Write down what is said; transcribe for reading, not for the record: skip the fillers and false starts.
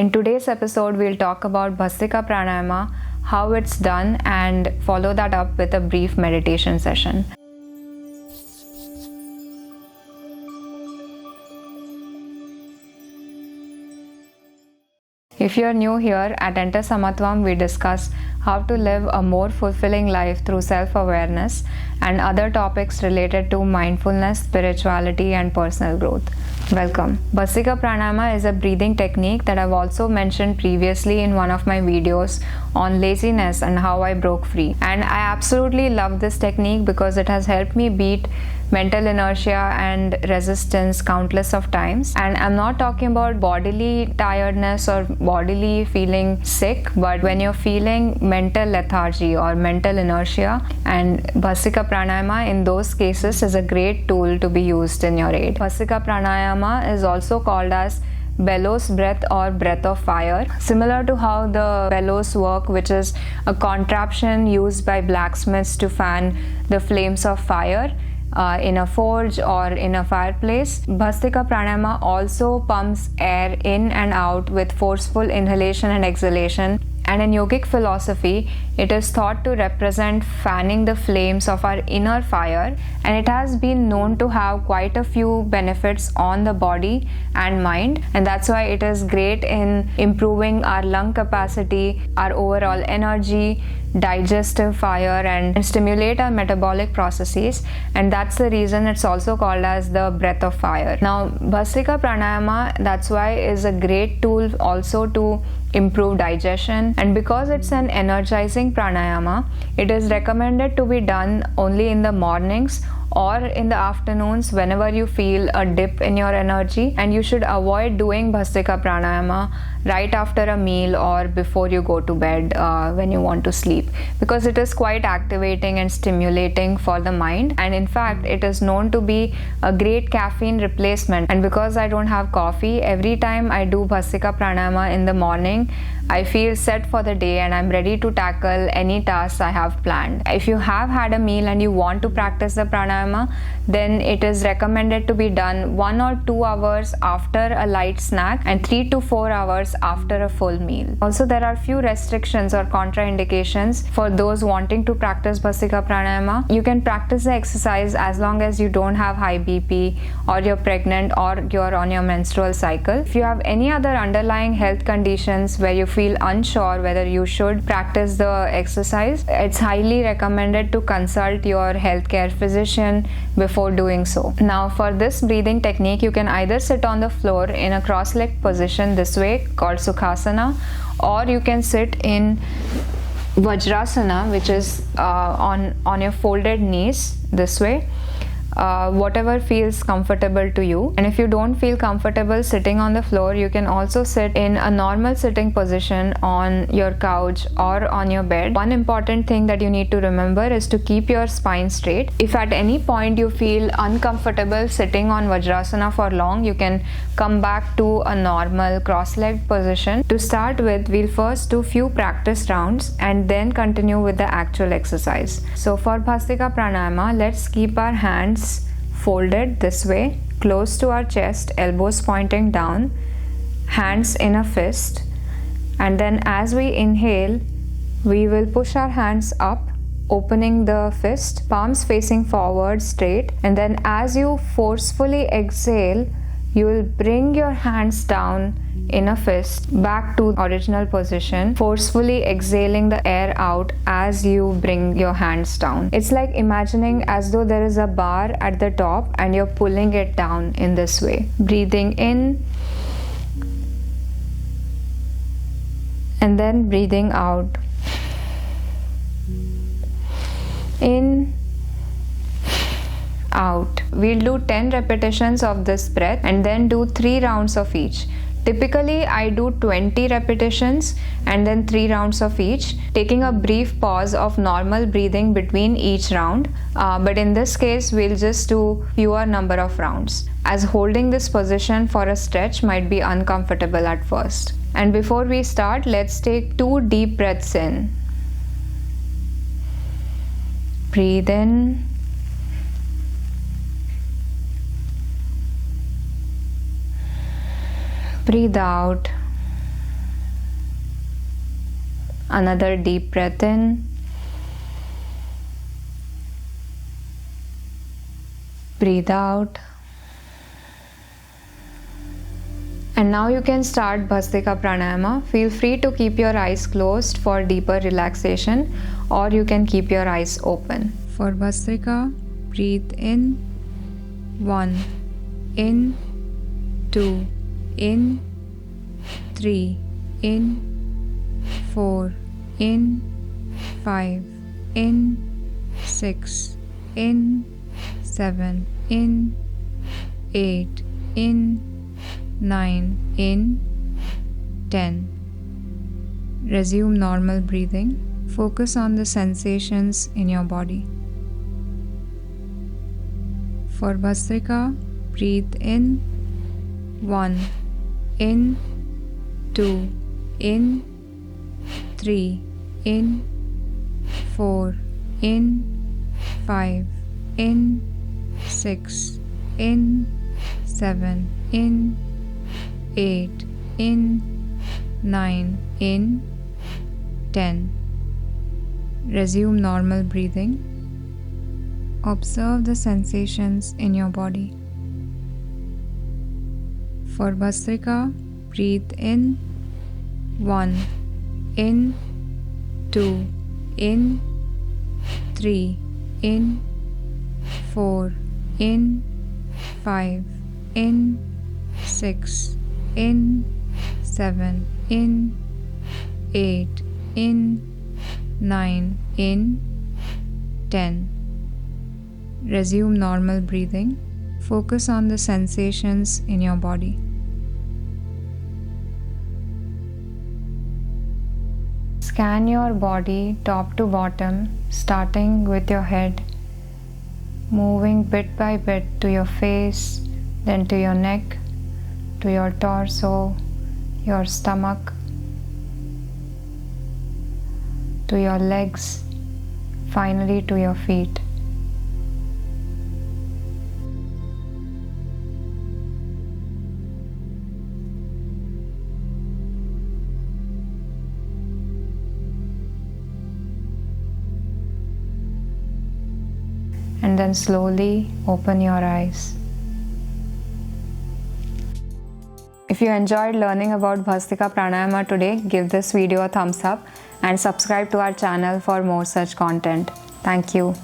In today's episode, we'll talk about Bhastrika Pranayama, how it's done, and follow that up with a brief meditation session. If you're new here, at Enter Samatvam, we discuss how to live a more fulfilling life through self-awareness and other topics related to mindfulness, spirituality, and personal growth. Welcome. Bhastrika Pranayama is a breathing technique that I've also mentioned previously in one of my videos on laziness and how I broke free. And I absolutely love this technique because it has helped me beat mental inertia and resistance countless of times. And I'm not talking about bodily tiredness or bodily feeling sick, but when you're feeling mental lethargy or mental inertia, and Bhastrika Pranayama in those cases is a great tool to be used in your aid. Bhastrika Pranayama is also called as bellows breath or breath of fire, similar to how the bellows work, which is a contraption used by blacksmiths to fan the flames of fire in a forge or in a fireplace. Bhastrika Pranayama also pumps air in and out with forceful inhalation and exhalation. And in yogic philosophy, it is thought to represent fanning the flames of our inner fire, and it has been known to have quite a few benefits on the body and mind, and that's why it is great in improving our lung capacity, our overall energy, digestive fire, and stimulate our metabolic processes, and that's the reason it's also called as the breath of fire. Now, Bhastrika Pranayama, that's why, is a great tool also to improve digestion, and because it's an energizing pranayama, it is recommended to be done only in the mornings or in the afternoons whenever you feel a dip in your energy, and you should avoid doing Bhastrika Pranayama right after a meal or before you go to bed when you want to sleep, because it is quite activating and stimulating for the mind, and in fact it is known to be a great caffeine replacement. And because I don't have coffee, every time I do Bhastrika Pranayama in the morning, I feel set for the day and I'm ready to tackle any tasks I have planned. If you have had a meal and you want to practice the pranayama, then it is recommended to be done 1 or 2 hours after a light snack and 3 to 4 hours after a full meal. Also, there are few restrictions or contraindications for those wanting to practice Bhastrika Pranayama. You can practice the exercise as long as you don't have high BP, or you're pregnant, or you're on your menstrual cycle. If you have any other underlying health conditions where you feel unsure whether you should practice the exercise, it's highly recommended to consult your healthcare physician before doing so. Now, for this breathing technique, you can either sit on the floor in a cross-legged position this way, called Sukhasana, or you can sit in Vajrasana, which is on your folded knees this way. Whatever feels comfortable to you. And if you don't feel comfortable sitting on the floor, you can also sit in a normal sitting position on your couch or on your bed. One important thing that you need to remember is to keep your spine straight. If at any point you feel uncomfortable sitting on Vajrasana for long, you can come back to a normal cross-legged position. To start with, we'll first do few practice rounds and then continue with the actual exercise. So for Bhastrika Pranayama, let's keep our hands folded this way, close to our chest, elbows pointing down, hands in a fist, and then as we inhale, we will push our hands up, opening the fist, palms facing forward straight, and then as you forcefully exhale, you will bring your hands down in a fist back to original position, forcefully exhaling the air out as you bring your hands down. It's like imagining as though there is a bar at the top and you're pulling it down in this way. Breathing in and then breathing out. In, out. We'll do 10 repetitions of this breath and then do 3 rounds of each. Typically, I do 20 repetitions and then 3 rounds of each, taking a brief pause of normal breathing between each round. But in this case, we'll just do fewer number of rounds, as holding this position for a stretch might be uncomfortable at first. And before we start, let's take 2 deep breaths in. Breathe in. Breathe out. Another deep breath in. Breathe out. And now you can start Bhastrika Pranayama. Feel free to keep your eyes closed for deeper relaxation, or you can keep your eyes open. For Bhastrika, breathe in. 1, in, 2, in, 3, in, 4, in, 5, in, 6, in, 7, in, 8, in, 9, in, 10. Resume normal breathing. Focus on the sensations in your body. For Bhastrika, breathe in. 1, in, 2, in, 3, in, 4, in, 5, in, 6, in, 7, in, 8, in, 9, in, 10. Resume normal breathing. Observe the sensations in your body. For Bhastrika, breathe in. 1, in, 2, in, 3, in, 4, in, 5, in, 6, in, 7, in, 8, in, 9, in, 10. Resume normal breathing. Focus on the sensations in your body. Scan your body top to bottom, starting with your head, moving bit by bit to your face, then to your neck, to your torso, your stomach, to your legs, finally to your feet. And then slowly open your eyes. If you enjoyed learning about Bhastrika Pranayama today, give this video a thumbs up and subscribe to our channel for more such content. Thank you.